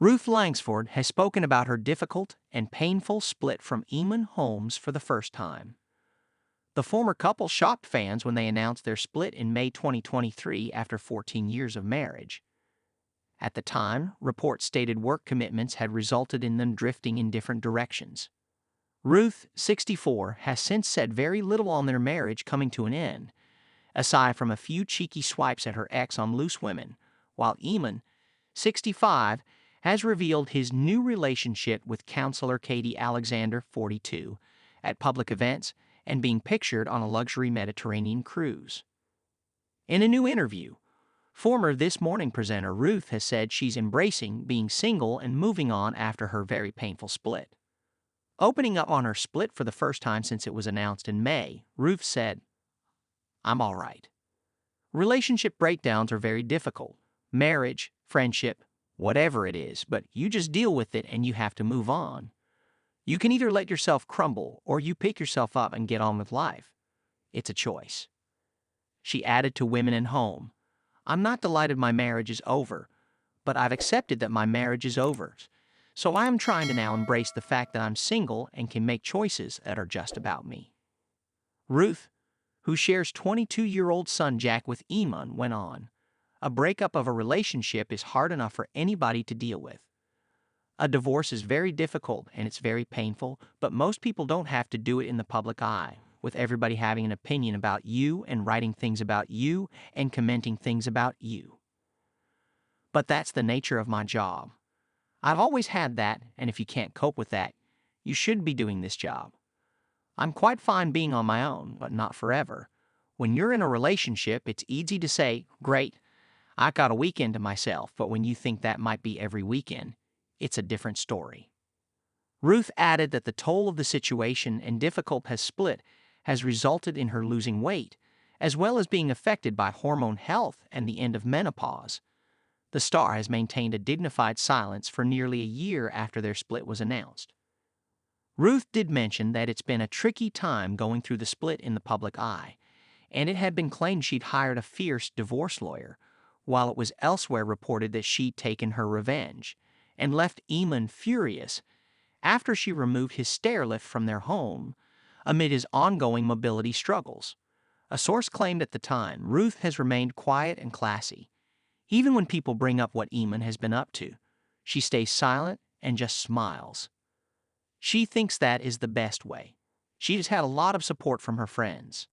Ruth Langsford has spoken about her difficult and painful split from Eamonn Holmes for the first time. The former couple shocked fans when they announced their split in May 2023 after 14 years of marriage. At the time, reports stated work commitments had resulted in them drifting in different directions. Ruth, 64, has since said very little on their marriage coming to an end, aside from a few cheeky swipes at her ex on loose women, while Eamonn, 65, has revealed his new relationship with counselor Katie Alexander, 42, at public events and being pictured on a luxury Mediterranean cruise. In a new interview, former This Morning presenter Ruth has said she's embracing being single and moving on after her very painful split. Opening up on her split for the first time since it was announced in May, Ruth said, "I'm all right. Relationship breakdowns are very difficult. Marriage, friendship, whatever it is, but you just deal with it and you have to move on. You can either let yourself crumble or you pick yourself up and get on with life. It's a choice." She added to Women & Home, "I'm not delighted my marriage is over, but I've accepted that my marriage is over. So I am trying to now embrace the fact that I'm single and can make choices that are just about me." Ruth, who shares 22-year-old son Jack with Eamonn, went on, "A breakup of a relationship is hard enough for anybody to deal with. A divorce is very difficult and it's very painful, but most people don't have to do it in the public eye, with everybody having an opinion about you and writing things about you and commenting things about you. But that's the nature of my job. I've always had that, and if you can't cope with that, you shouldn't be doing this job. I'm quite fine being on my own, but not forever. When you're in a relationship, it's easy to say, 'Great, I got a weekend to myself,' but when you think that might be every weekend, it's a different story." Ruth added that the toll of the situation and difficult has split has resulted in her losing weight, as well as being affected by hormone health and the end of menopause. The star has maintained a dignified silence for nearly a year after their split was announced. Ruth did mention that it's been a tricky time going through the split in the public eye, and it had been claimed she'd hired a fierce divorce lawyer, while it was elsewhere reported that she'd taken her revenge and left Eamonn furious after she removed his stairlift from their home amid his ongoing mobility struggles. A source claimed at the time Ruth has remained quiet and classy. Even when people bring up what Eamonn has been up to, she stays silent and just smiles. She thinks that is the best way. She has had a lot of support from her friends.